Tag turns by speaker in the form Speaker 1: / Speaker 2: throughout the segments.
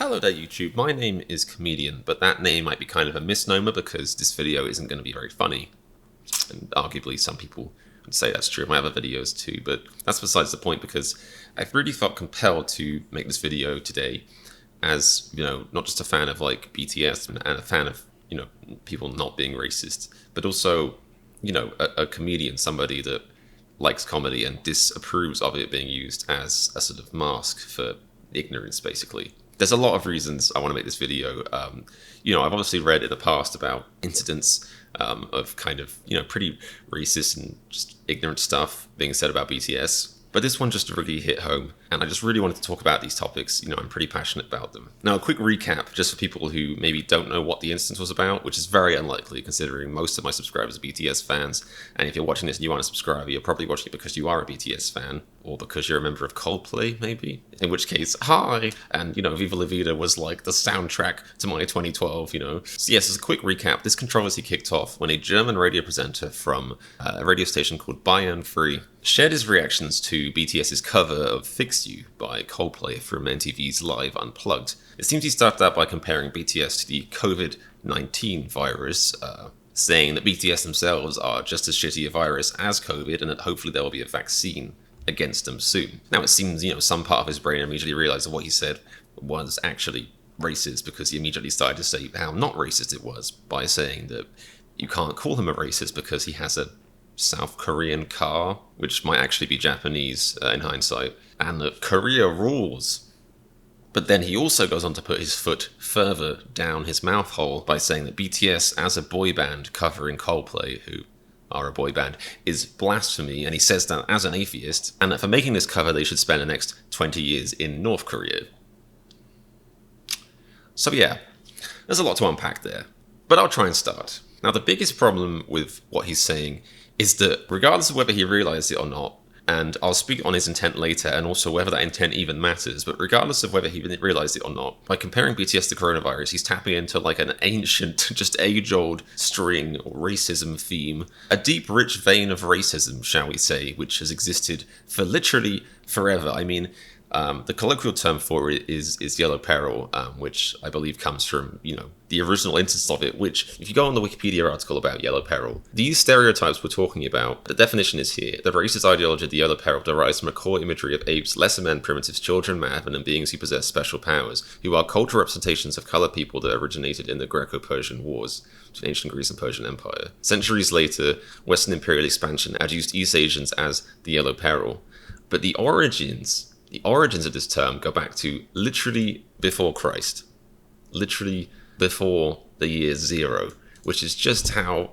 Speaker 1: Hello there YouTube, my name is Comedian, but that name might be kind of a misnomer because this video isn't going to be very funny. And arguably some people would say that's true of my other videos too, but that's besides the point because I've really felt compelled to make this video today as, not just a fan of like BTS and a fan of, people not being racist, but also, a comedian, somebody that likes comedy and disapproves of it being used as a sort of mask for ignorance, basically. There's a lot of reasons I want to make this video. I've obviously read in the past about incidents of kind of, pretty racist and just ignorant stuff being said about BTS. But this one just really hit home, and I just really wanted to talk about these topics. I'm pretty passionate about them. Now, a quick recap, just for people who maybe don't know what the instance was about, which is very unlikely considering most of my subscribers are BTS fans, and if you're watching this and you aren't a subscriber, you're probably watching it because you are a BTS fan, or because you're a member of Coldplay, maybe? In which case, hi! And, Viva La Vida was like the soundtrack to my 2012, So yes, as a quick recap, this controversy kicked off when a German radio presenter from a radio station called Bayern shared his reactions to BTS's cover of Fix You by Coldplay from MTV's Live Unplugged. It seems he started out by comparing BTS to the COVID-19 virus, saying that BTS themselves are just as shitty a virus as COVID and that hopefully there will be a vaccine against them soon. Now it seems, some part of his brain immediately realized that what he said was actually racist because he immediately started to say how not racist it was by saying that you can't call him a racist because he has a South Korean car, which might actually be Japanese in hindsight, and that Korea rules. But then he also goes on to put his foot further down his mouth hole by saying that BTS as a boy band covering Coldplay, who are a boy band, is blasphemy, and he says that as an atheist, and that for making this cover they should spend the next 20 years in North Korea. So yeah, there's a lot to unpack there, but I'll try and start. Now the biggest problem with what he's saying is that regardless of whether he realized it or not, and I'll speak on his intent later and also whether that intent even matters, but regardless of whether he realized it or not, by comparing BTS to coronavirus, he's tapping into like an ancient, just age-old string or racism theme, a deep, rich vein of racism, shall we say, which has existed for literally forever. I mean, the colloquial term for it is yellow peril, which I believe comes from, the original instance of it, which, if you go on the Wikipedia article about yellow peril, these stereotypes we're talking about, the definition is here. The racist ideology of the yellow peril derives from a core imagery of apes, lesser men, primitives, children, madmen, and beings who possess special powers, who are cultural representations of colored people that originated in the Greco-Persian Wars between ancient Greece and Persian Empire. Centuries later, Western imperial expansion adduced East Asians as the yellow peril. But the origins of this term go back to literally before Christ. Literally before the year 0, which is just how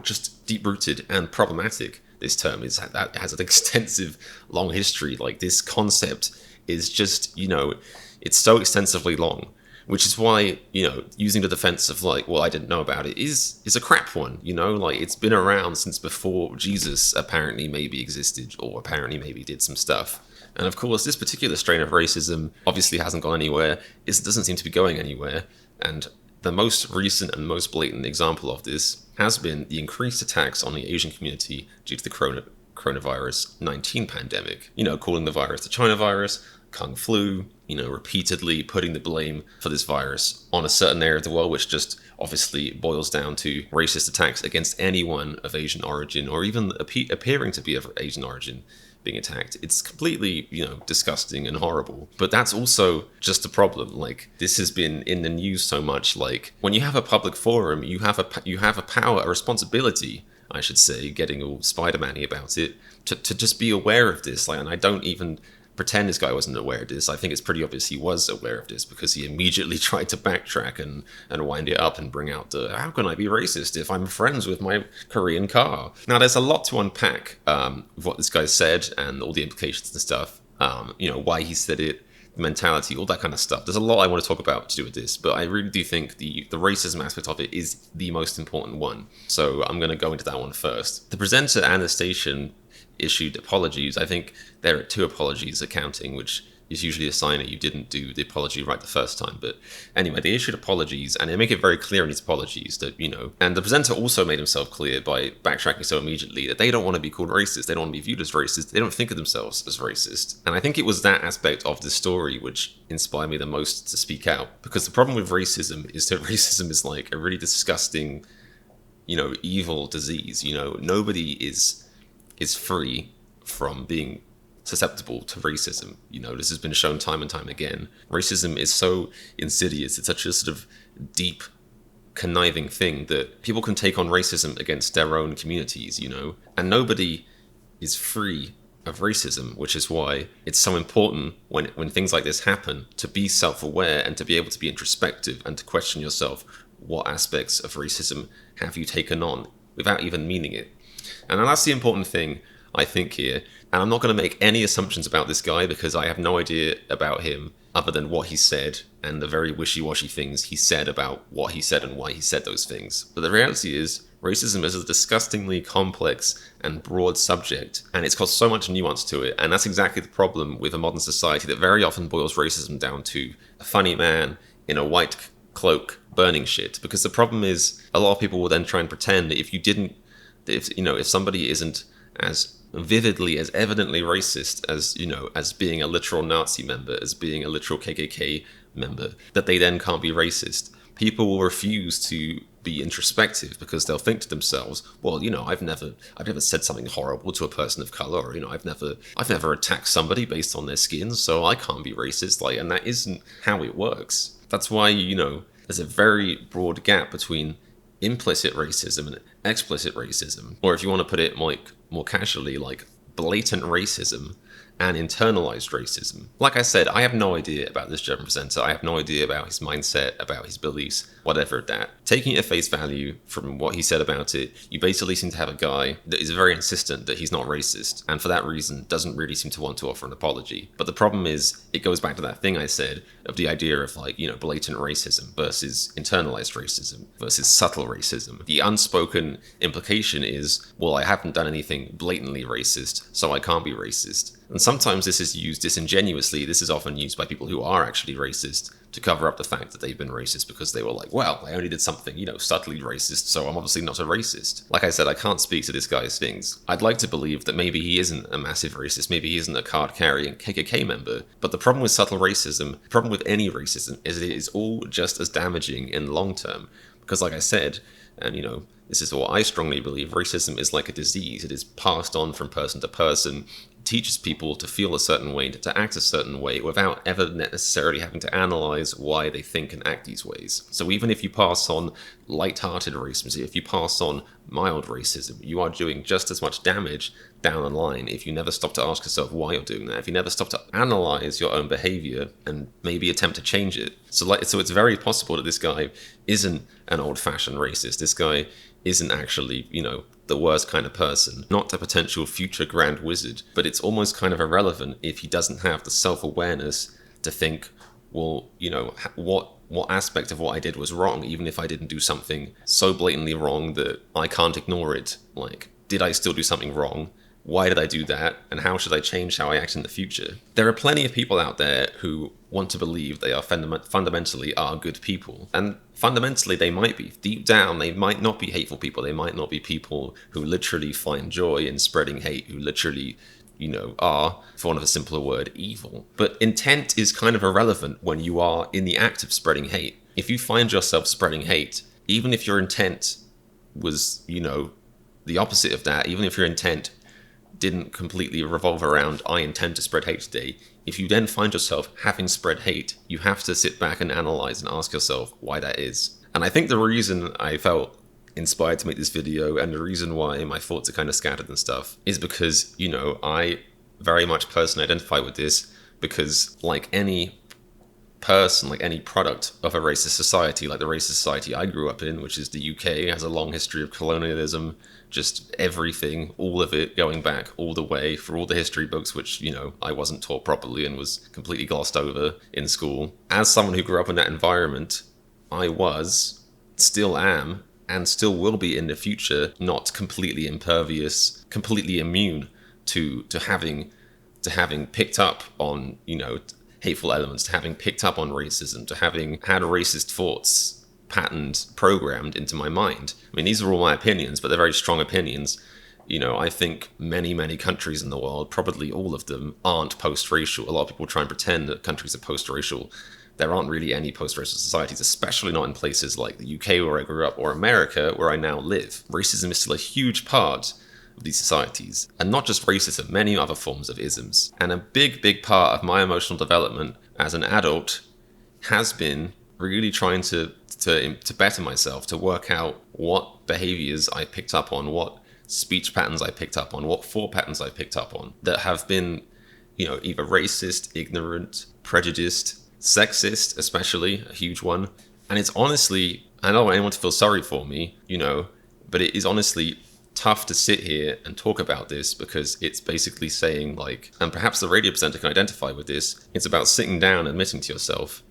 Speaker 1: just deep-rooted and problematic this term is. That has an extensive, long history. Like, this concept is just, it's so extensively long, which is why, using the defense of like, well, I didn't know about it is a crap one, like it's been around since before Jesus apparently maybe existed or apparently maybe did some stuff. And of course, this particular strain of racism obviously hasn't gone anywhere. It doesn't seem to be going anywhere. And the most recent and most blatant example of this has been the increased attacks on the Asian community due to the coronavirus 19 pandemic. Calling the virus the China virus, Kung flu, repeatedly putting the blame for this virus on a certain area of the world, which just obviously boils down to racist attacks against anyone of Asian origin or even appearing to be of Asian origin being attacked. It's completely, disgusting and horrible. But that's also just a problem. Like, this has been in the news so much. Like, when you have a public forum, you have a responsibility, I should say, getting all Spider-Man-y about it, to just be aware of this. Like, and I don't even pretend this guy wasn't aware of this. I think it's pretty obvious he was aware of this because he immediately tried to backtrack and wind it up and bring out the, how can I be racist if I'm friends with my Korean car? Now, there's a lot to unpack with what this guy said and all the implications and stuff, why he said it, the mentality, all that kind of stuff. There's a lot I want to talk about to do with this, but I really do think the racism aspect of it is the most important one. So I'm going to go into that one first. The presenter and the station issued apologies. I think there are 2 apologies accounting, which, is usually a sign that you didn't do the apology right the first time. But anyway, they issued apologies, and they make it very clear in these apologies that, and the presenter also made himself clear by backtracking so immediately that they don't want to be called racist. They don't want to be viewed as racist. They don't think of themselves as racist. And I think it was that aspect of the story which inspired me the most to speak out. Because the problem with racism is that racism is like a really disgusting, evil disease. Nobody is free from being susceptible to racism. This has been shown time and time again. Racism is so insidious. It's such a sort of deep, conniving thing that people can take on racism against their own communities, and nobody is free of racism, which is why it's so important when things like this happen to be self-aware and to be able to be introspective and to question yourself, what aspects of racism have you taken on without even meaning it. And that's the important thing, I think, here. And I'm not going to make any assumptions about this guy because I have no idea about him other than what he said and the very wishy-washy things he said about what he said and why he said those things. But the reality is, racism is a disgustingly complex and broad subject, and it's got so much nuance to it. And that's exactly the problem with a modern society that very often boils racism down to a funny man in a white cloak burning shit. Because the problem is, a lot of people will then try and pretend that if somebody isn't as vividly, as evidently racist as being a literal Nazi member, as being a literal KKK member, that they then can't be racist. People will refuse to be introspective because they'll think to themselves, well, I've never said something horrible to a person of color, or, I've never attacked somebody based on their skin, so I can't be racist. And that isn't how it works. That's why, there's a very broad gap between implicit racism and explicit racism, or if you want to put it more casually, like blatant racism and internalized racism. Like I said, I have no idea about this German presenter. I have no idea about his mindset, about his beliefs, whatever that. Taking it at face value from what he said about it, you basically seem to have a guy that is very insistent that he's not racist, and for that reason doesn't really seem to want to offer an apology. But the problem is, it goes back to that thing I said of the idea of blatant racism versus internalized racism versus subtle racism. The unspoken implication is, well, I haven't done anything blatantly racist, so I can't be racist. And sometimes this is used disingenuously. This is often used by people who are actually racist to cover up the fact that they've been racist because they were like, well, I only did something, subtly racist, so I'm obviously not a racist. Like I said, I can't speak to this guy's things. I'd like to believe that maybe he isn't a massive racist, maybe he isn't a card-carrying KKK member. But the problem with subtle racism, the problem with any racism, is it is all just as damaging in the long term. Because like I said, and this is what I strongly believe, racism is like a disease. It is passed on from person to person. Teaches people to feel a certain way, to act a certain way, without ever necessarily having to analyze why they think and act these ways. So even if you pass on light-hearted racism, if you pass on mild racism, you are doing just as much damage down the line if you never stop to ask yourself why you're doing that, if you never stop to analyze your own behavior and maybe attempt to change it. So it's very possible that this guy isn't an old-fashioned racist. This guy isn't actually, the worst kind of person, not a potential future grand wizard, but it's almost kind of irrelevant if he doesn't have the self-awareness to think, well, what aspect of what I did was wrong, even if I didn't do something so blatantly wrong that I can't ignore it. Like, did I still do something wrong? Why did I do that? And how should I change how I act in the future? There are plenty of people out there who want to believe they are fundamentally are good people. And fundamentally they might be. Deep down, they might not be hateful people. They might not be people who literally find joy in spreading hate, who literally, are, for want of a simpler word, evil. But intent is kind of irrelevant when you are in the act of spreading hate. If you find yourself spreading hate, even if your intent was, the opposite of that, even if your intent didn't completely revolve around, I intend to spread hate today, if you then find yourself having spread hate, you have to sit back and analyze and ask yourself why that is. And I think the reason I felt inspired to make this video and the reason why my thoughts are kind of scattered and stuff is because, I very much personally identify with this because like any person, like any product of a racist society, like the racist society I grew up in, which is the UK, has a long history of colonialism, just everything, all of it going back all the way for all the history books, which, I wasn't taught properly and was completely glossed over in school. As someone who grew up in that environment, I was, still am, and still will be in the future, not completely impervious, completely immune to having picked up on, hateful elements, to having picked up on racism, to having had racist thoughts patterned, programmed into my mind. I mean, these are all my opinions, but they're very strong opinions. I think many, many countries in the world, probably all of them, aren't post-racial. A lot of people try and pretend that countries are post-racial. There aren't really any post-racial societies, especially not in places like the UK where I grew up or America where I now live. Racism is still a huge part of these societies. And not just racism, many other forms of isms. And a big, big part of my emotional development as an adult has been really trying to better myself, to work out what behaviors I picked up on, what speech patterns I picked up on, what thought patterns I picked up on that have been, either racist, ignorant, prejudiced, sexist, especially a huge one. And it's honestly, I don't want anyone to feel sorry for me, but it is honestly tough to sit here and talk about this, because it's basically saying, like, and perhaps the radio presenter can identify with this, it's about sitting down and admitting to yourself,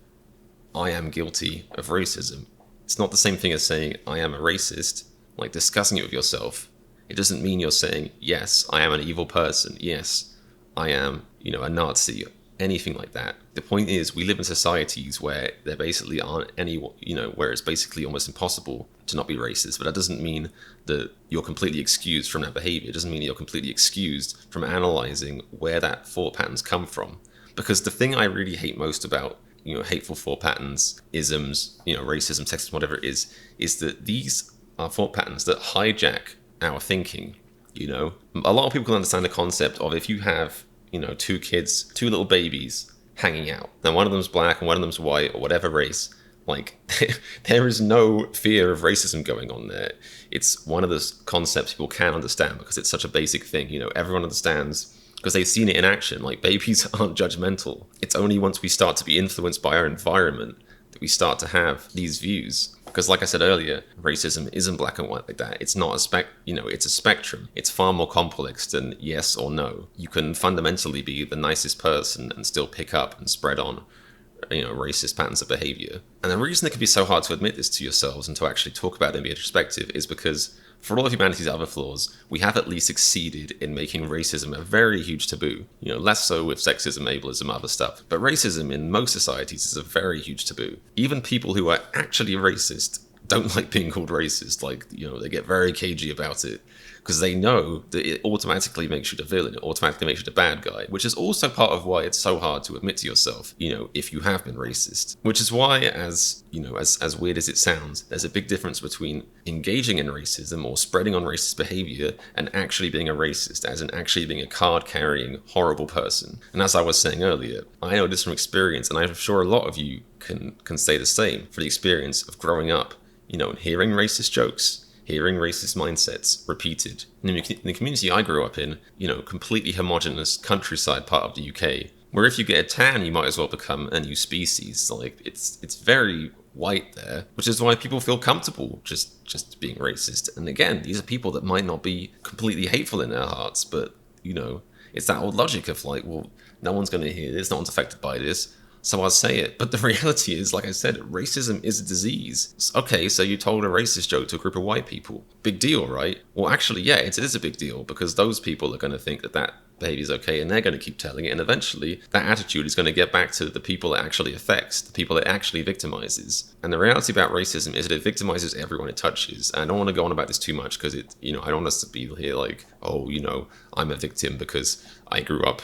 Speaker 1: I am guilty of racism. It's not the same thing as saying I am a racist, like discussing it with yourself. It doesn't mean you're saying, yes, I am an evil person. Yes, I am, a Nazi, anything like that. The point is, we live in societies where there basically aren't any, where it's basically almost impossible to not be racist. But that doesn't mean that you're completely excused from that behavior. It doesn't mean you're completely excused from analyzing where that thought patterns come from. Because the thing I really hate most about, hateful thought patterns, isms, racism, sexism, whatever it is that these are thought patterns that hijack our thinking. A lot of people can understand the concept of, if you have, two kids, two little babies hanging out, and one of them's black and one of them's white or whatever race, like there is no fear of racism going on there. It's one of those concepts people can understand because it's such a basic thing. Everyone understands because they've seen it in action. Like, babies aren't judgmental. It's only once we start to be influenced by our environment that we start to have these views. Because, like I said earlier, racism isn't black and white like that. It's not it's a spectrum. It's far more complex than yes or no. You can fundamentally be the nicest person and still pick up and spread on, racist patterns of behavior. And the reason it can be so hard to admit this to yourselves and to actually talk about it and be introspective is because, for all of humanity's other flaws, we have at least succeeded in making racism a very huge taboo. Less so with sexism, ableism, other stuff. But racism in most societies is a very huge taboo. Even people who are actually racist don't like being called racist. Like, they get very cagey about it because they know that it automatically makes you the villain. It automatically makes you the bad guy, which is also part of why it's so hard to admit to yourself, if you have been racist. Which is why, as weird as it sounds, there's a big difference between engaging in racism or spreading on racist behavior and actually being a racist, as in actually being a card-carrying, horrible person. And as I was saying earlier, I know this from experience, and I'm sure a lot of you can say the same, for the experience of growing up, and hearing racist jokes, hearing racist mindsets repeated. In the community I grew up in, completely homogenous countryside part of the UK, where if you get a tan, you might as well become a new species. Like, it's very white there, which is why people feel comfortable just being racist. And again, these are people that might not be completely hateful in their hearts, but, it's that old logic of like, well, no one's going to hear this, no one's affected by this, so I'll say it. But the reality is, like I said, racism is a disease. Okay, so you told a racist joke to a group of white people. Big deal, right? Well, actually, yeah, it is a big deal, because those people are going to think that behavior is okay, and they're going to keep telling it, and eventually that attitude is going to get back to the people it actually affects, the people it actually victimizes. And the reality about racism is that it victimizes everyone it touches. And I don't want to go on about this too much, because I don't want us to be here like, oh, I'm a victim because I grew up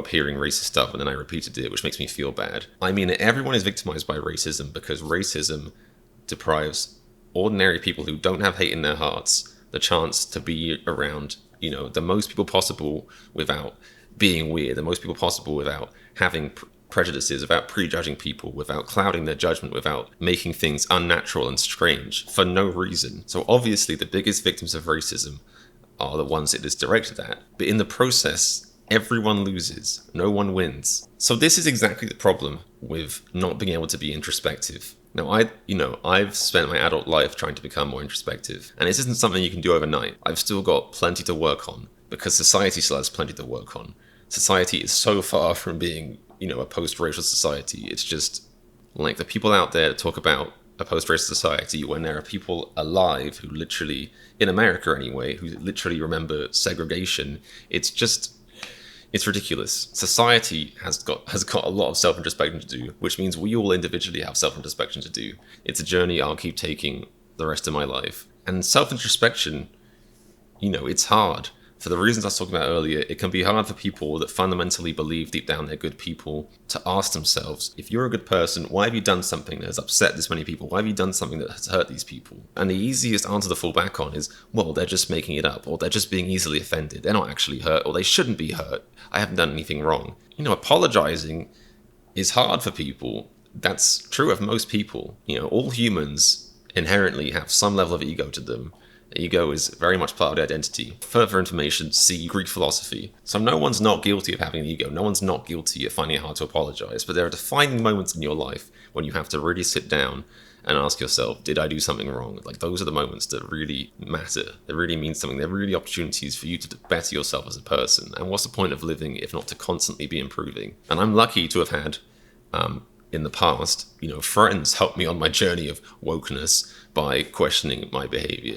Speaker 1: hearing racist stuff and then I repeated it, which makes me feel bad. I mean, everyone is victimized by racism because racism deprives ordinary people who don't have hate in their hearts the chance to be around, the most people possible without being weird, the most people possible without having prejudices, without prejudging people, without clouding their judgment, without making things unnatural and strange for no reason. So obviously the biggest victims of racism are the ones it is directed at. But in the process, everyone loses. No one wins. So this is exactly the problem with not being able to be introspective. Now, I've spent my adult life trying to become more introspective, and this isn't something you can do overnight. I've still got plenty to work on, because society still has plenty to work on. Society is so far from being, a post-racial society. It's just like the people out there that talk about a post-racial society when there are people alive who literally, in America anyway, who literally remember segregation. It's It's ridiculous. Society has got a lot of self-introspection to do, which means we all individually have self-introspection to do. It's a journey I'll keep taking the rest of my life. And self-introspection, it's hard. For the reasons I was talking about earlier, it can be hard for people that fundamentally believe deep down they're good people to ask themselves, if you're a good person, why have you done something that has upset this many people? Why have you done something that has hurt these people? And the easiest answer to fall back on is, well, they're just making it up, or they're just being easily offended. They're not actually hurt, or they shouldn't be hurt. I haven't done anything wrong. Apologizing is hard for people. That's true of most people. All humans inherently have some level of ego to them. Ego is very much part of their identity. Further information, see Greek philosophy. So no one's not guilty of having an ego. No one's not guilty of finding it hard to apologize. But there are defining moments in your life when you have to really sit down and ask yourself, did I do something wrong? Like, those are the moments that really matter. They really mean something. They're really opportunities for you to better yourself as a person. And what's the point of living if not to constantly be improving? And I'm lucky to have had, in the past, friends help me on my journey of wokeness by questioning my behavior.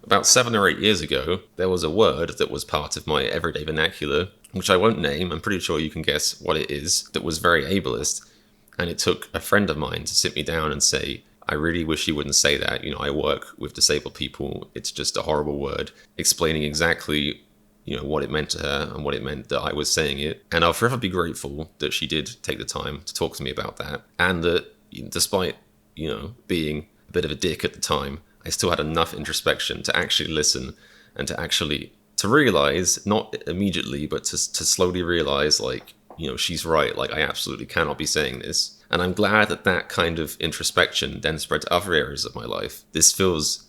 Speaker 1: About 7 or 8 years ago, there was a word that was part of my everyday vernacular, which I won't name, I'm pretty sure you can guess what it is, that was very ableist. And it took a friend of mine to sit me down and say, I really wish you wouldn't say that. I work with disabled people. It's just a horrible word. Explaining exactly what it meant to her and what it meant that I was saying it. And I'll forever be grateful that she did take the time to talk to me about that. And that despite, being a bit of a dick at the time, I still had enough introspection to actually listen and to realize, not immediately, but to slowly realize, she's right. I absolutely cannot be saying this. And I'm glad that kind of introspection then spread to other areas of my life. This feels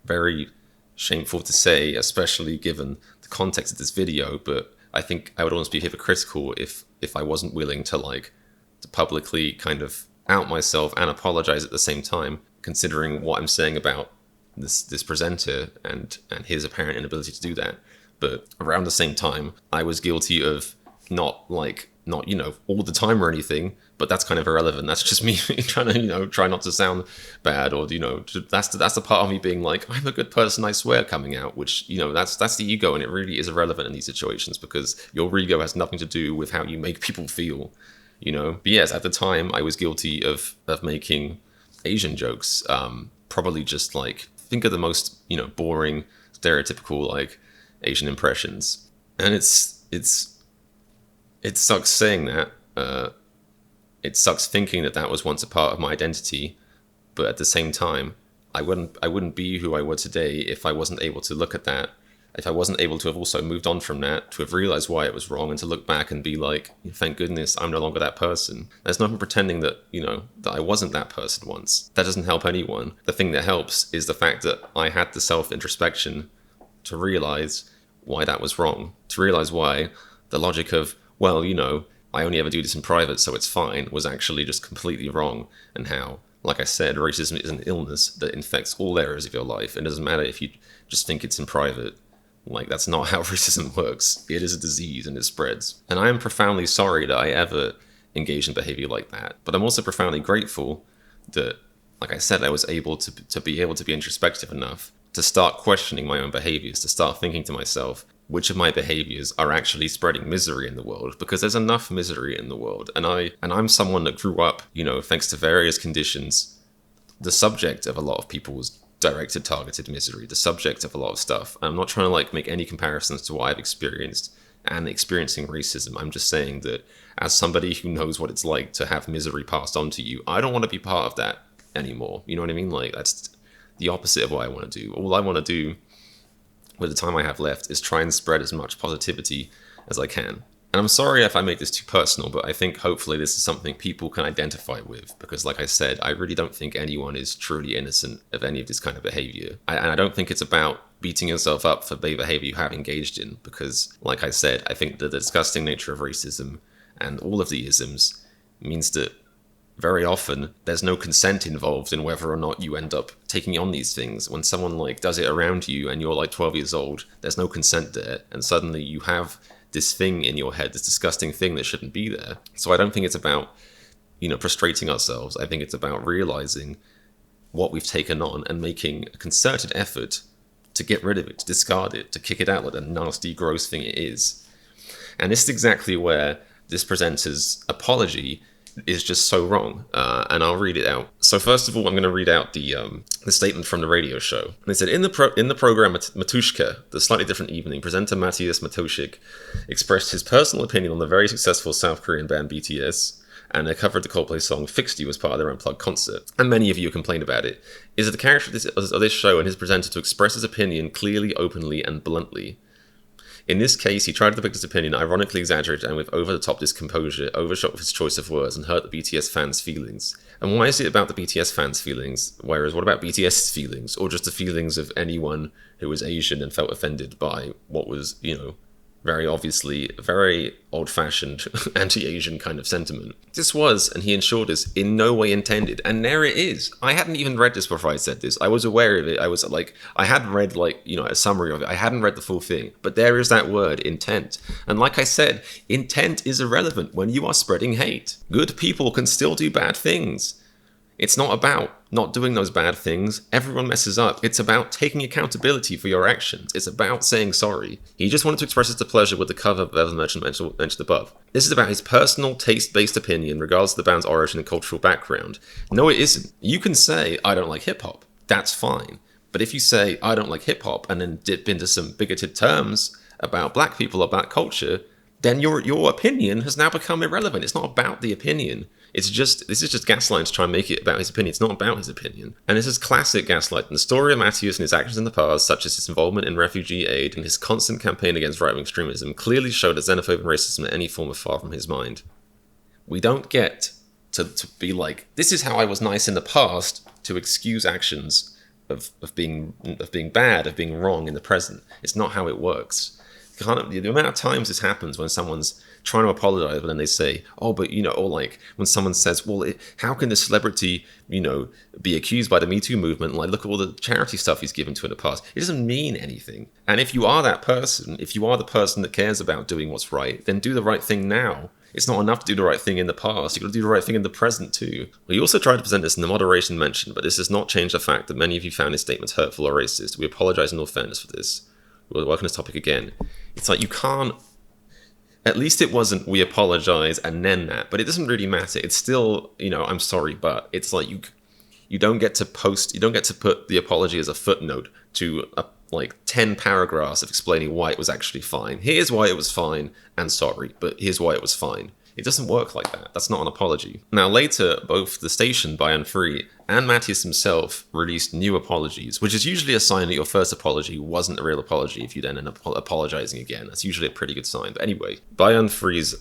Speaker 1: very shameful to say, especially given the context of this video, but I think I would almost be hypocritical if I wasn't willing to publicly kind of out myself and apologize at the same time, considering what I'm saying about this presenter and his apparent inability to do that. But around the same time, I was guilty of not all the time or anything, but that's kind of irrelevant. That's just me trying to, try not to sound bad, or, that's the part of me being like, I'm a good person, I swear, coming out, which, that's the ego, and it really is irrelevant in these situations because your ego has nothing to do with how you make people feel, But yes, at the time, I was guilty of making Asian jokes, probably just think of the most, boring, stereotypical, Asian impressions. And it sucks saying that. It sucks thinking that was once a part of my identity, but at the same time, I wouldn't be who I were today if I wasn't able to look at that. If I wasn't able to have also moved on from that, to have realized why it was wrong, and to look back and be like, thank goodness I'm no longer that person. There's nothing pretending that, that I wasn't that person once. That doesn't help anyone. The thing that helps is the fact that I had the self-introspection to realize why that was wrong. To realize why the logic of, well, I only ever do this in private, so it's fine, was actually just completely wrong. And how, like I said, racism is an illness that infects all areas of your life. It doesn't matter if you just think it's in private. That's not how racism works. It is a disease and it spreads. And I am profoundly sorry that I ever engaged in behavior like that. But I'm also profoundly grateful that, like I said, I was able to be introspective enough to start questioning my own behaviors, to start thinking to myself, which of my behaviors are actually spreading misery in the world, because there's enough misery in the world. And I'm someone that grew up, thanks to various conditions, the subject of a lot of people's directed, targeted misery, the subject of a lot of stuff. I'm not trying to make any comparisons to what I've experienced and experiencing racism. I'm just saying that as somebody who knows what it's like to have misery passed on to you, I don't want to be part of that anymore. You know what I mean? That's the opposite of what I want to do. All I want to do with the time I have left is try and spread as much positivity as I can. And I'm sorry if I make this too personal, but I think hopefully this is something people can identify with, because like I said, I really don't think anyone is truly innocent of any of this kind of behavior. And I don't think it's about beating yourself up for the behavior you have engaged in, because like I said, I think the disgusting nature of racism and all of the isms means that very often there's no consent involved in whether or not you end up taking on these things. When someone does it around you and you're 12 years old, there's no consent there, and suddenly you have this thing in your head, this disgusting thing that shouldn't be there. So I don't think it's about, prostrating ourselves. I think it's about realizing what we've taken on and making a concerted effort to get rid of it, to discard it, to kick it out like the nasty, gross thing it is. And this is exactly where this presenter's apology is just so wrong, and I'll read it out. So first of all, I'm going to read out the statement from the radio show. They said, in the program Matuschik, the slightly different evening, presenter Matthias Matuschik expressed his personal opinion on the very successful South Korean band BTS, and they covered the Coldplay song Fixed You as part of their unplugged concert. And many of you complained about it. Is it the character of this show and his presenter to express his opinion clearly, openly, and bluntly? In this case, he tried to depict his opinion, ironically exaggerated and with over-the-top discomposure, overshot with his choice of words, and hurt the BTS fans' feelings. And why is it about the BTS fans' feelings? Whereas, what about BTS's feelings? Or just the feelings of anyone who was Asian and felt offended by what was, very obviously a very old-fashioned anti-Asian kind of sentiment. This was, and he ensured us, in no way intended. And there it is. I hadn't even read this before I said this. I was aware of it. I had read, a summary of it. I hadn't read the full thing. But there is that word, intent. And like I said, intent is irrelevant when you are spreading hate. Good people can still do bad things. It's not about not doing those bad things. Everyone messes up. It's about taking accountability for your actions. It's about saying sorry. He just wanted to express his displeasure with the cover of the merchant mentioned above. This is about his personal taste-based opinion regardless of the band's origin and cultural background. No, it isn't. You can say, I don't like hip-hop. That's fine. But if you say, I don't like hip-hop, and then dip into some bigoted terms about black people, about culture, then your opinion has now become irrelevant. It's not about the opinion. This is just gaslighting to try and make it about his opinion. It's not about his opinion. And this is classic gaslighting. The story of Matthias and his actions in the past, such as his involvement in refugee aid and his constant campaign against right-wing extremism, clearly show that xenophobia and racism in any form are far from his mind. We don't get to be like, this is how I was nice in the past, to excuse actions of being bad, of being wrong in the present. It's not how it works. The amount of times this happens when someone's trying to apologize, but then they say, or like when someone says, well, how can this celebrity, be accused by the Me Too movement? Like, look at all the charity stuff he's given to in the past. It doesn't mean anything. And if you are that person, if you are the person that cares about doing what's right, then do the right thing now. It's not enough to do the right thing in the past. You've got to do the right thing in the present too. We also tried to present this in the moderation mentioned, but this does not change the fact that many of you found his statements hurtful or racist. We apologize in all fairness for this. We'll work on this topic again. It's like you can't. At least it wasn't, we apologize and then that, but it doesn't really matter. It's still, I'm sorry, but it's like you don't get to put the apology as a footnote to 10 paragraphs of explaining why it was actually fine. Here's why it was fine and sorry, but here's why it was fine. It doesn't work like that. That's not an apology. Now later, both the station, Bayern and Matthias himself released new apologies, which is usually a sign that your first apology wasn't a real apology if you then end up apologizing again. That's usually a pretty good sign. But anyway, Bayern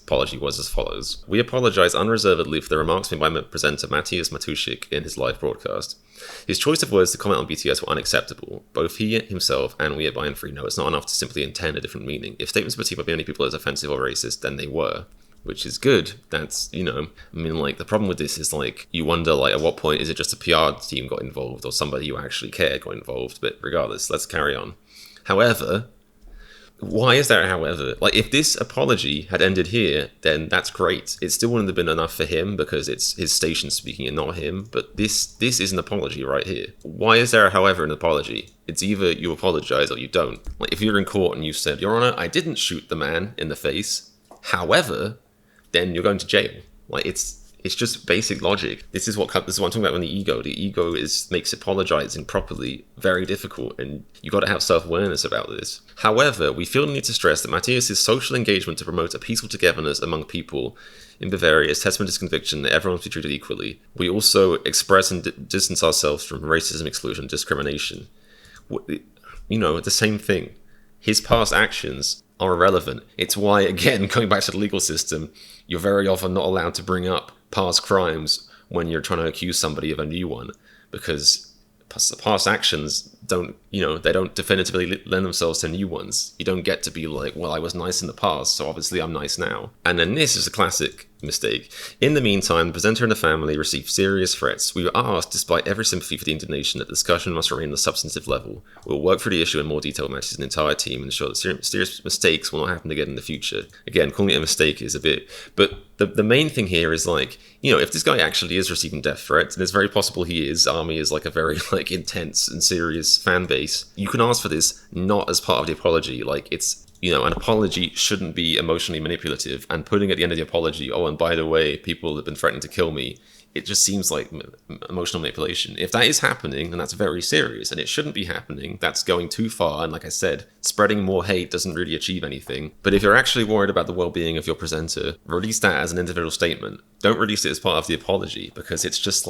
Speaker 1: apology was as follows. We apologize unreservedly for the remarks made by presenter Matthias Matuschik in his live broadcast. His choice of words to comment on BTS were unacceptable. Both he himself and we at Bayern know it's not enough to simply intend a different meaning. If statements perceived by many people as offensive or racist, then they were. Which is good. That's, the problem with this is, you wonder, at what point is it just a PR team got involved or somebody who actually cared got involved? But regardless, let's carry on. However, why is there a however? If this apology had ended here, then that's great. It still wouldn't have been enough for him because it's his station speaking and not him. But this is an apology right here. Why is there a however in an apology? It's either you apologize or you don't. If you're in court and you said, Your Honor, I didn't shoot the man in the face. However, then you're going to jail. It's just basic logic. This is what I'm talking about when the ego makes apologizing properly very difficult, and you got to have self-awareness about this. However, we feel the need to stress that Matthias' social engagement to promote a peaceful togetherness among people in Bavaria is testament to his conviction that everyone must be treated equally. We also express and distance ourselves from racism, exclusion, discrimination. The same thing. His past actions are irrelevant. It's why, again, going back to the legal system, you're very often not allowed to bring up past crimes when you're trying to accuse somebody of a new one, because past actions don't definitively lend themselves to new ones. You don't get to be like, well, I was nice in the past, so obviously I'm nice now. And then this is a classic mistake. In the meantime, the presenter and the family received serious threats. We were asked, despite every sympathy for the indignation, that the discussion must remain on the substantive level. We'll work through the issue in more detail with Matthias and the entire team and ensure that serious mistakes will not happen again in the future. Again, calling it a mistake is a bit... But the main thing here is if this guy actually is receiving death threats, and it's very possible he is, ARMY is a very intense and serious fan base, you can ask for this not as part of the apology. an apology shouldn't be emotionally manipulative, and putting at the end of the apology, oh, and by the way, people have been threatening to kill me, it just seems like emotional manipulation. If that is happening, then that's very serious, and it shouldn't be happening. That's going too far, and like I said, spreading more hate doesn't really achieve anything. But if you're actually worried about the well-being of your presenter, release that as an individual statement. Don't release it as part of the apology, because it's just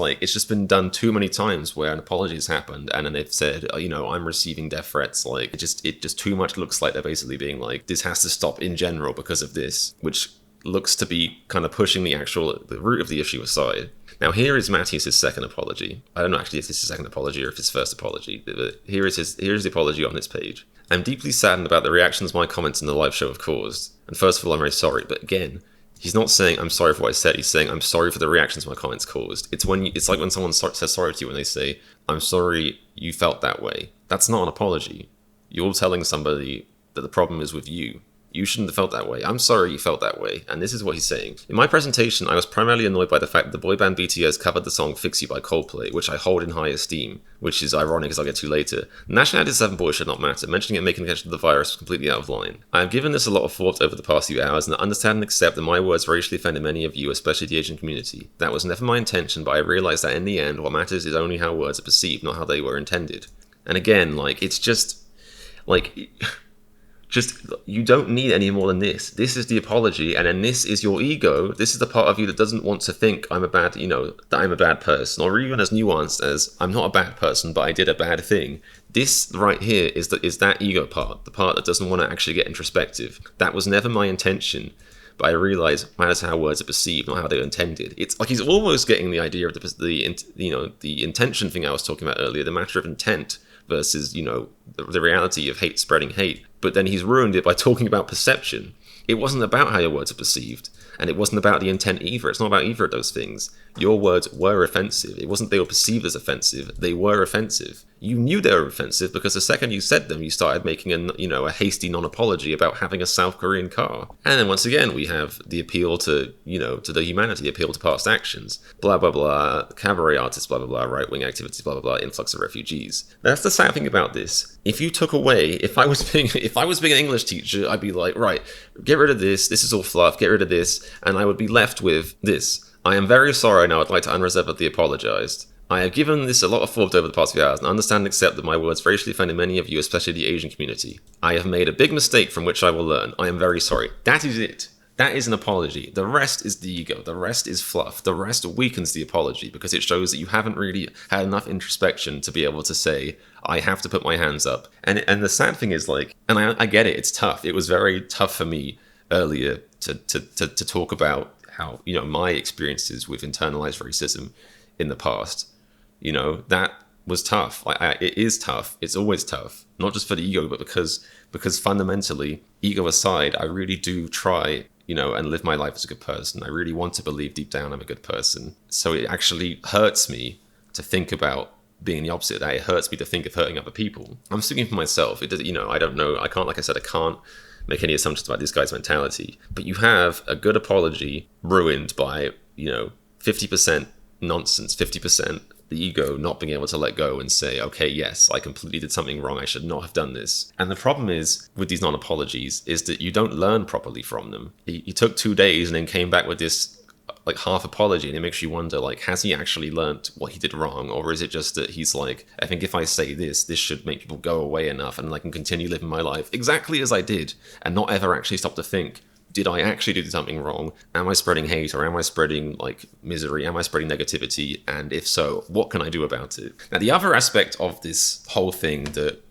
Speaker 1: been done too many times where an apology has happened, and then they've said, I'm receiving death threats. Like, it just too much looks like they're basically being like, this has to stop in general because of this, which looks to be kind of pushing the root of the issue aside. Now, here is Matthias' second apology. I don't know actually if this is his second apology or if his first apology, but here's the apology on this page. I'm deeply saddened about the reactions my comments in the live show have caused. And first of all, I'm very sorry. But again, he's not saying I'm sorry for what I said. He's saying I'm sorry for the reactions my comments caused. It's like when someone says sorry to you when they say, I'm sorry you felt that way. That's not an apology. You're telling somebody that the problem is with you. You shouldn't have felt that way. I'm sorry you felt that way. And this is what he's saying. In my presentation, I was primarily annoyed by the fact that the boy band BTS covered the song Fix You by Coldplay, which I hold in high esteem, which is ironic as I'll get to later. Nationality 7 boys should not matter. Mentioning it making connection to the virus was completely out of line. I have given this a lot of thought over the past few hours, and I understand and accept that my words racially offended many of you, especially the Asian community. That was never my intention, but I realized that in the end, what matters is only how words are perceived, not how they were intended. And again, it's just you don't need any more than this. This is the apology, and then this is your ego. This is the part of you that doesn't want to think that I'm a bad person, or even as nuanced as I'm not a bad person, but I did a bad thing. This right here is that ego part, the part that doesn't want to actually get introspective. That was never my intention, but I realize matters how words are perceived, not how they're intended. It's like he's almost getting the idea of the intention thing I was talking about earlier, the matter of intent versus the reality of hate spreading hate. But then he's ruined it by talking about perception. It wasn't about how your words are perceived, and it wasn't about the intent either. It's not about either of those things. Your words were offensive. It wasn't they were perceived as offensive. They were offensive. You knew they were offensive because the second you said them, you started making a hasty non-apology about having a South Korean car. And then once again, we have the appeal to the humanity, appeal to past actions, blah, blah, blah, cabaret artists, blah, blah, blah, right-wing activities, blah, blah, blah, influx of refugees. That's the sad thing about this. If you took away, if I was being an English teacher, I'd be like, right, get rid of this is all fluff, get rid of this, and I would be left with this. I am very sorry and I would like to unreservedly apologize. I have given this a lot of thought over the past few hours and understand and accept that my words racially offended many of you, especially the Asian community. I have made a big mistake from which I will learn. I am very sorry. That is it. That is an apology. The rest is the ego. The rest is fluff. The rest weakens the apology because it shows that you haven't really had enough introspection to be able to say, I have to put my hands up. And the sad thing is and I get it, it's tough. It was very tough for me earlier to talk about how, my experiences with internalized racism in the past. That was tough. It is tough. It's always tough. Not just for the ego, but because fundamentally, ego aside, I really do try, and live my life as a good person. I really want to believe deep down I'm a good person. So it actually hurts me to think about being the opposite of that. It hurts me to think of hurting other people. I'm speaking for myself. It does, I don't know. I can't, like I said, I can't make any assumptions about this guy's mentality. But you have a good apology ruined by, 50% nonsense, 50% the ego not being able to let go and say, okay, yes, I completely did something wrong. I should not have done this. And the problem is with these non-apologies is that you don't learn properly from them. He took 2 days and then came back with this half apology, and it makes you wonder, has he actually learned what he did wrong? Or is it just that he's I think if I say this should make people go away enough and I can continue living my life exactly as I did and not ever actually stop to think, did I actually do something wrong? Am I spreading hate, or am I spreading misery? Am I spreading negativity? And if so, what can I do about it? Now, the other aspect of this whole thing that,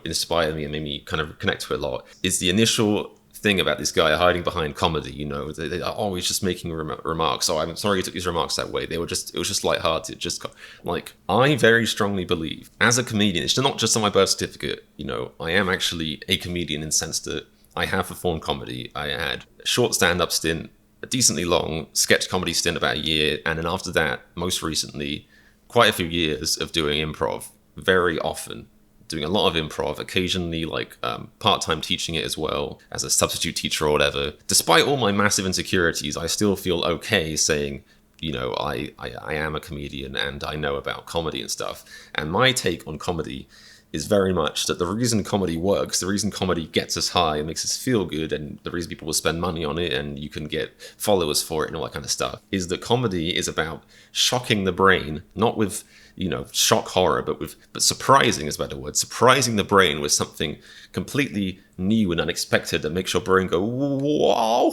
Speaker 1: inspired me and made me kind of connect to it a lot is the initial thing about this guy hiding behind comedy. They are always just making remarks. Oh, I'm sorry you took these remarks that way. It was just lighthearted. I very strongly believe as a comedian, it's not just on my birth certificate. I am actually a comedian in the sense that I have performed comedy. I had a short stand-up stint, a decently long sketch comedy stint about a year, and then after that, most recently, quite a few years of doing improv, very often, doing a lot of improv, occasionally part-time teaching it as well, as a substitute teacher or whatever. Despite all my massive insecurities, I still feel okay saying, I am a comedian and I know about comedy and stuff. And my take on comedy is very much that the reason comedy works, the reason comedy gets us high and makes us feel good, and the reason people will spend money on it and you can get followers for it and all that kind of stuff, is that comedy is about shocking the brain, not with, shock horror, but surprising is a better word, surprising the brain with something completely new and unexpected that makes your brain go, whoa,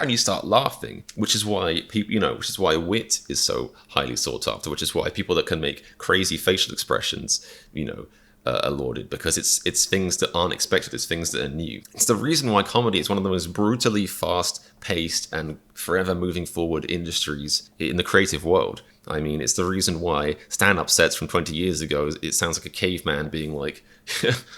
Speaker 1: and you start laughing, which is why people, which is why wit is so highly sought after, which is why people that can make crazy facial expressions, are lauded, because it's things that aren't expected, it's things that are new. It's the reason why comedy is one of the most brutally fast-paced and forever moving forward industries in the creative world. I mean, it's the reason why stand-up sets from 20 years ago, it sounds like a caveman being like,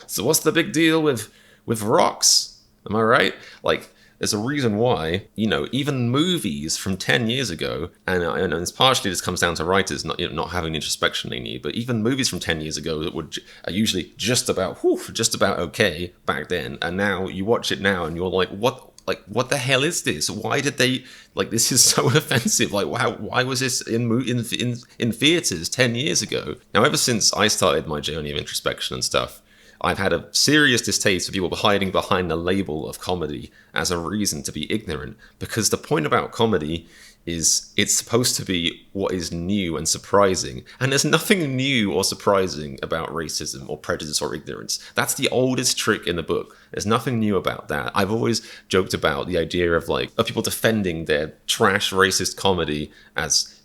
Speaker 1: so what's the big deal with rocks? Am I right? Like, there's a reason why, even movies from 10 years ago, and it's partially this comes down to writers not having the introspection they need, but even movies from 10 years ago that are usually just about okay back then, and now you watch it now and you're like, what the hell is this? Why did they, this is so offensive. Why was this in theaters 10 years ago? Now, ever since I started my journey of introspection and stuff, I've had a serious distaste for people hiding behind the label of comedy as a reason to be ignorant, because the point about comedy is it's supposed to be what is new and surprising, and there's nothing new or surprising about racism or prejudice or ignorance. That's the oldest trick in the book. There's nothing new about that. I've always joked about the idea of people defending their trash racist comedy as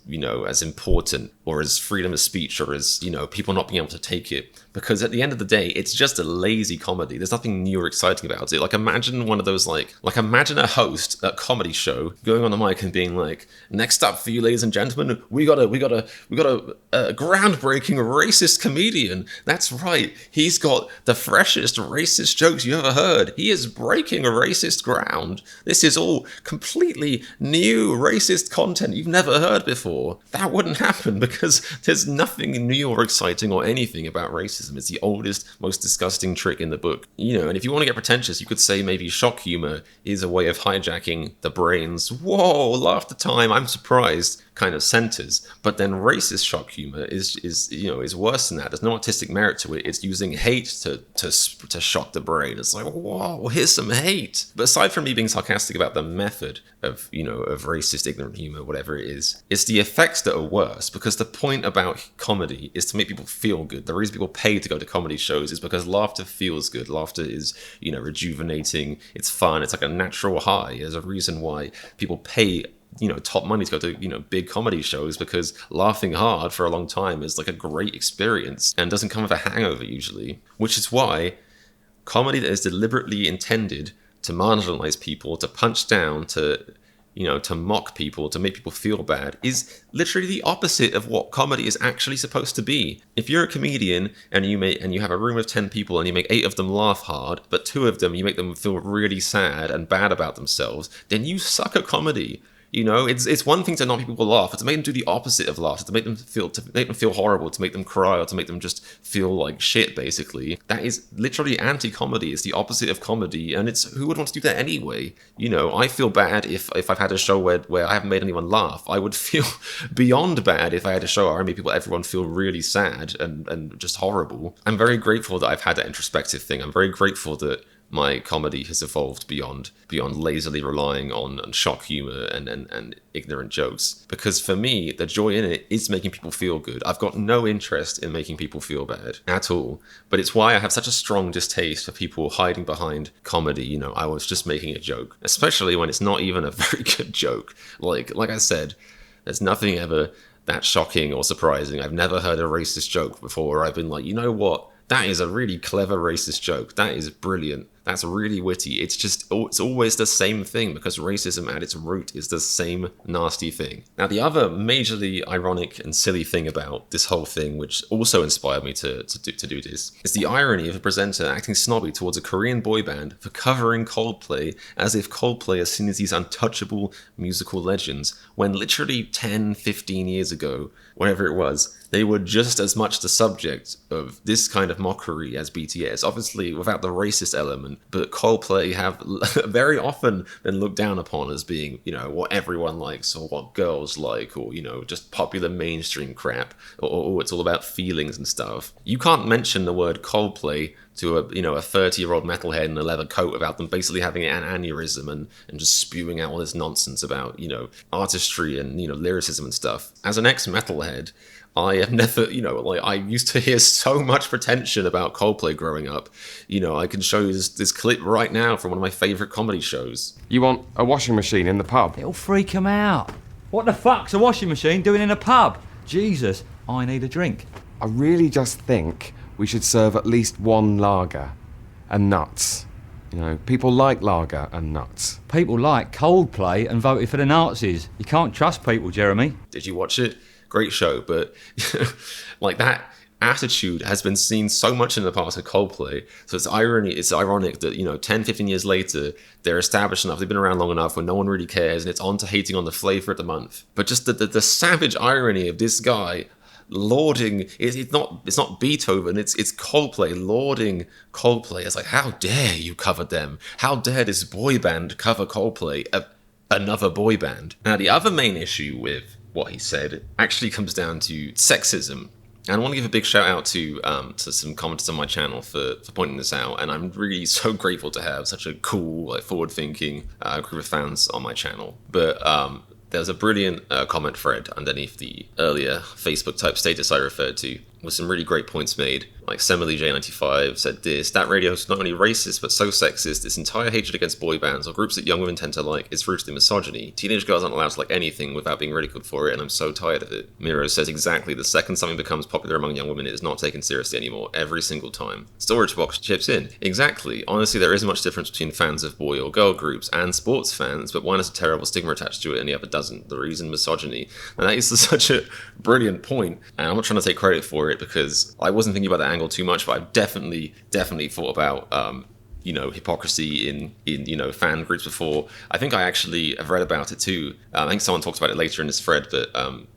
Speaker 1: important, or as freedom of speech, or as, people not being able to take it. Because at the end of the day, it's just a lazy comedy. There's nothing new or exciting about it. Imagine one of those, imagine a host at a comedy show going on the mic and being like, next up for you, ladies and gentlemen, we got a groundbreaking racist comedian. That's right. He's got the freshest racist jokes you ever heard. He is breaking a racist ground. This is all completely new racist content you've never heard before. That wouldn't happen, because there's nothing new or exciting or anything about racism. It's the oldest, most disgusting trick in the book. And if you want to get pretentious, you could say maybe shock humor is a way of hijacking the brain's, whoa, laughter time, I'm surprised, kind of centers. But then racist shock humor is worse than that. There's no artistic merit to it. It's using hate to shock the brain. It's like, whoa, here's some hate. But aside from me being sarcastic about the method of racist, ignorant humor, whatever it is, it's the effects that are worse, because the point about comedy is to make people feel good. The reason people pay to go to comedy shows is because laughter feels good. Laughter is, rejuvenating. It's fun. It's like a natural high. There's a reason why people pay top money to go to, big comedy shows, because laughing hard for a long time is like a great experience and doesn't come with a hangover usually, which is why comedy that is deliberately intended to marginalize people, to punch down, to mock people, to make people feel bad, is literally the opposite of what comedy is actually supposed to be. If you're a comedian and you have a room of 10 people and you make 8 of them laugh hard, but 2 of them you make them feel really sad and bad about themselves, then you suck at comedy. It's one thing to not make people laugh, it's to make them do the opposite of laughter, to make them feel horrible, to make them cry, or to make them just feel like shit, basically. That is literally anti-comedy. It's the opposite of comedy, and who would want to do that anyway? I feel bad if I've had a show where I haven't made anyone laugh. I would feel beyond bad if I had a show where I made everyone feel really sad and just horrible. I'm very grateful that I've had that introspective thing. I'm very grateful that my comedy has evolved beyond lazily relying on shock humor and ignorant jokes. Because for me, the joy in it is making people feel good. I've got no interest in making people feel bad at all. But it's why I have such a strong distaste for people hiding behind comedy. I was just making a joke, especially when it's not even a very good joke. Like I said, there's nothing ever that shocking or surprising. I've never heard a racist joke before where I've been like, you know what? That is a really clever racist joke. That is brilliant. That's really witty. It's always the same thing, because racism at its root is the same nasty thing. Now, the other majorly ironic and silly thing about this whole thing, which also inspired me to do this, is the irony of a presenter acting snobby towards a Korean boy band for covering Coldplay, as if Coldplay are seen as these untouchable musical legends, when literally 10, 15 years ago, whatever it was, they were just as much the subject of this kind of mockery as BTS. Obviously, without the racist element, women, but Coldplay have very often been looked down upon as being, what everyone likes or what girls like, or, just popular mainstream crap, or it's all about feelings and stuff. You can't mention the word Coldplay to a 30-year-old metalhead in a leather coat without them basically having an aneurysm and just spewing out all this nonsense about, artistry and, lyricism and stuff. As an ex-metalhead, I have never, I used to hear so much pretension about Coldplay growing up. I can show you this clip right now from one of my favourite comedy shows.
Speaker 2: You want a washing machine in the pub?
Speaker 3: It'll freak them out. What the fuck's a washing machine doing in a pub? Jesus, I need a drink.
Speaker 2: I really just think we should serve at least one lager and nuts. People like lager and nuts.
Speaker 3: People like Coldplay and voted for the Nazis. You can't trust people, Jeremy.
Speaker 1: Did you watch it? Great show, but like that attitude has been seen so much in the past with Coldplay. So it's ironic that 10, 15 years later they're established enough, they've been around long enough when no one really cares, and it's on to hating on the flavor of the month. But just the savage irony of this guy lauding it's not Beethoven, it's Coldplay lauding Coldplay. It's like, how dare you cover them? How dare this boy band cover Coldplay, another boy band? Now the other main issue with what he said actually comes down to sexism. And I want to give a big shout out to some commenters on my channel for pointing this out. And I'm really so grateful to have such a cool, forward-thinking group of fans on my channel. But there's a brilliant comment thread underneath the earlier Facebook-type status I referred to, with some really great points made. Like Semily J95 said this: that radio is not only racist but so sexist. Its entire hatred against boy bands or groups that young women tend to like is rooted in misogyny. Teenage girls aren't allowed to like anything without being ridiculed for it, and I'm so tired of it. Miro says exactly: the second something becomes popular among young women, it is not taken seriously anymore, every single time. Storage Box chips in: exactly. Honestly, there isn't much difference between fans of boy or girl groups and sports fans, but one has a terrible stigma attached to it and the other doesn't. The reason: misogyny. And that is such a brilliant point, and I'm not trying to take credit for it because I wasn't thinking about that angle too much, but I've definitely thought about hypocrisy in fan groups before. I think I actually have read about it too. I think someone talks about it later in this thread, but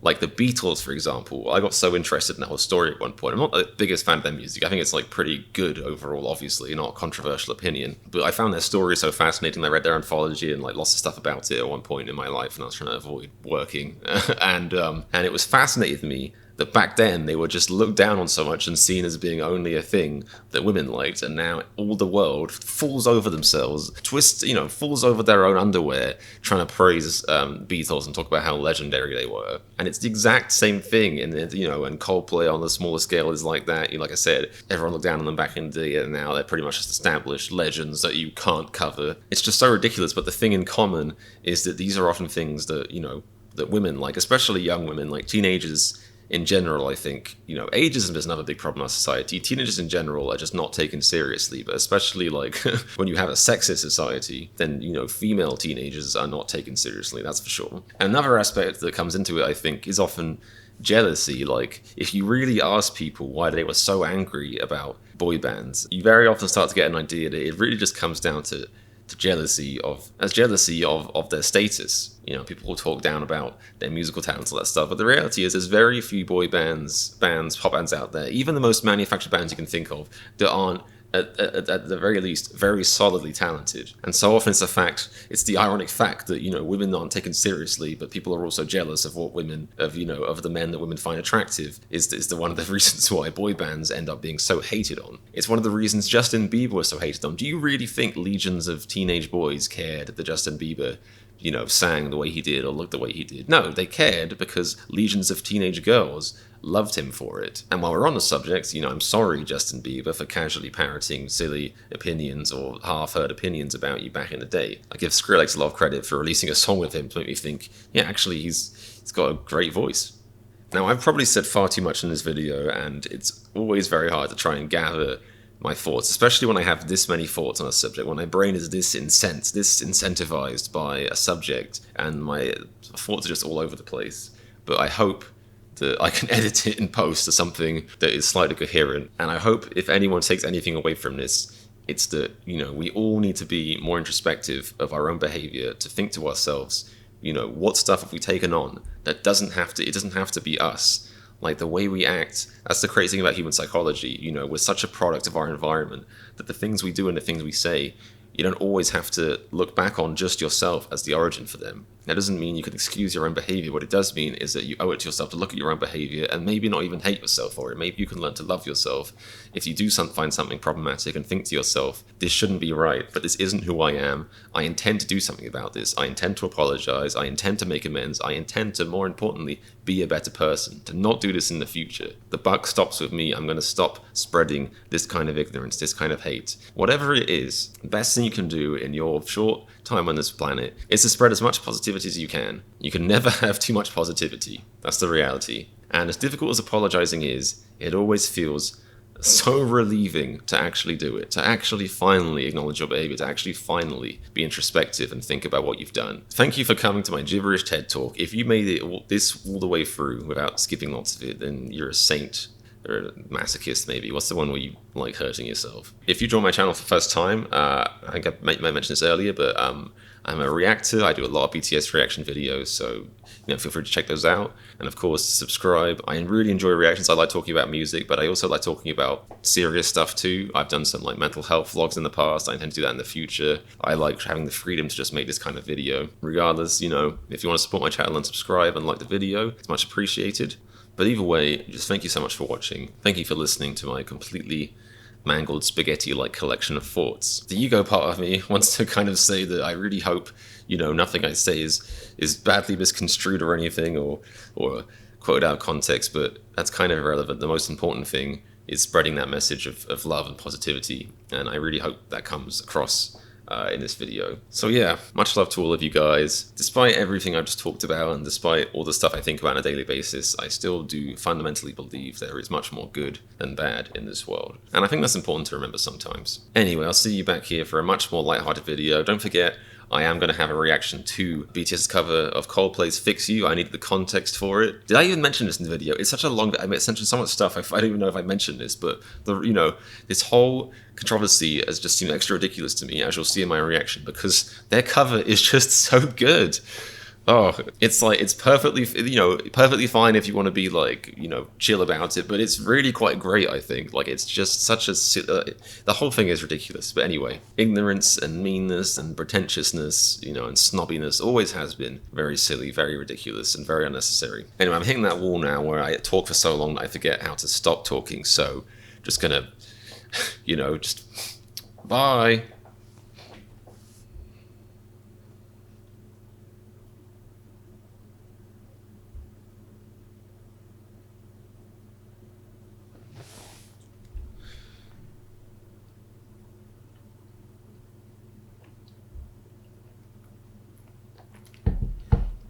Speaker 1: like the Beatles, for example, I got so interested in that whole story at one point. I'm not the biggest fan of their music. I think it's pretty good overall, obviously, not a controversial opinion. But I found their story so fascinating. I read their anthology and lots of stuff about it at one point in my life, and I was trying to avoid working. and it was fascinating to me that back then they were just looked down on so much and seen as being only a thing that women liked, and now all the world falls over themselves, falls over their own underwear, trying to praise Beatles and talk about how legendary they were. And it's the exact same thing, and Coldplay on the smaller scale is like that. Like I said, everyone looked down on them back in the day, and now they're pretty much just established legends that you can't cover. It's just so ridiculous, but the thing in common is that these are often things that, that women like, especially young women, like teenagers in general. I think, ageism is another big problem in our society. Teenagers in general are just not taken seriously, but especially when you have a sexist society, then, female teenagers are not taken seriously, that's for sure. Another aspect that comes into it, I think, is often jealousy. If you really ask people why they were so angry about boy bands, you very often start to get an idea that it really just comes down to jealousy of their status. People will talk down about their musical talents, all that stuff, but the reality is there's very few boy bands, pop bands out there, even the most manufactured bands you can think of, that aren't at the very least very solidly talented. And so often it's the ironic fact that women aren't taken seriously, but people are also jealous of what women of the men that women find attractive is the one of the reasons why boy bands end up being so hated on. It's one of the reasons Justin Bieber was so hated on. Do you really think legions of teenage boys cared that Justin Bieber sang the way he did or looked the way he did? No, they cared because legions of teenage girls loved him for it. And while we're on the subject, I'm sorry, Justin Bieber, for casually parroting silly opinions or half-heard opinions about you back in the day. I give Skrillex a lot of credit for releasing a song with him to make me think, yeah, actually, he's got a great voice. Now, I've probably said far too much in this video, and it's always very hard to try and gather my thoughts, especially when I have this many thoughts on a subject, when my brain is this incentivized by a subject, and my thoughts are just all over the place. But I hope that I can edit it in post to something that is slightly coherent. And I hope if anyone takes anything away from this, it's that, we all need to be more introspective of our own behavior, to think to ourselves, what stuff have we taken on that it doesn't have to be us. Like the way we act, that's the crazy thing about human psychology. You know, we're such a product of our environment that the things we do and the things we say, you don't always have to look back on just yourself as the origin for them. That doesn't mean you can excuse your own behavior. What it does mean is that you owe it to yourself to look at your own behavior and maybe not even hate yourself for it. Maybe you can learn to love yourself if you do find something problematic and think to yourself, this shouldn't be right, but this isn't who I am. I intend to do something about this. I intend to apologize. I intend to make amends. I intend to, more importantly, be a better person, to not do this in the future. The buck stops with me. I'm going to stop spreading this kind of ignorance, this kind of hate. Whatever it is, the best thing you can do in your short time on this planet is to spread as much positivity as you can. You can never have too much positivity. That's the reality. And as difficult as apologizing is, it always feels so relieving to actually do it, to actually finally acknowledge your behavior, to actually finally be introspective and think about what you've done. Thank you for coming to my gibberish TED Talk. If you made it all the way through without skipping lots of it, then you're a saint. Or a masochist, maybe. What's the one where you like hurting yourself? If you join my channel for the first time, I think I might mention this earlier, but I'm a reactor. I do a lot of BTS reaction videos, so feel free to check those out. And of course, subscribe. I really enjoy reactions. I like talking about music, but I also like talking about serious stuff too. I've done some like mental health vlogs in the past. I intend to do that in the future. I like having the freedom to just make this kind of video. Regardless, if you want to support my channel and subscribe and like the video, it's much appreciated. But either way, just thank you so much for watching. Thank you for listening to my completely mangled spaghetti-like collection of thoughts. The ego part of me wants to kind of say that I really hope, nothing I say is badly misconstrued or anything or quoted out of context, but that's kind of irrelevant. The most important thing is spreading that message of love and positivity, and I really hope that comes across in this video. So yeah, much love to all of you guys. Despite everything I've just talked about and despite all the stuff I think about on a daily basis, I still do fundamentally believe there is much more good than bad in this world. And I think that's important to remember sometimes. Anyway, I'll see you back here for a much more lighthearted video. Don't forget, I am going to have a reaction to BTS's cover of Coldplay's Fix You. I needed the context for it. Did I even mention this in the video? It's such a long... I mentioned so much stuff. I don't even know if I mentioned this, but this whole controversy has just seemed extra ridiculous to me, as you'll see in my reaction, because their cover is just so good. Oh, it's like, it's perfectly fine if you want to be like, chill about it, but it's really quite great, I think. Like, it's just such a, the whole thing is ridiculous. But anyway, ignorance and meanness and pretentiousness, and snobbiness always has been very silly, very ridiculous, and very unnecessary. Anyway, I'm hitting that wall now where I talk for so long that I forget how to stop talking, so just gonna, just bye.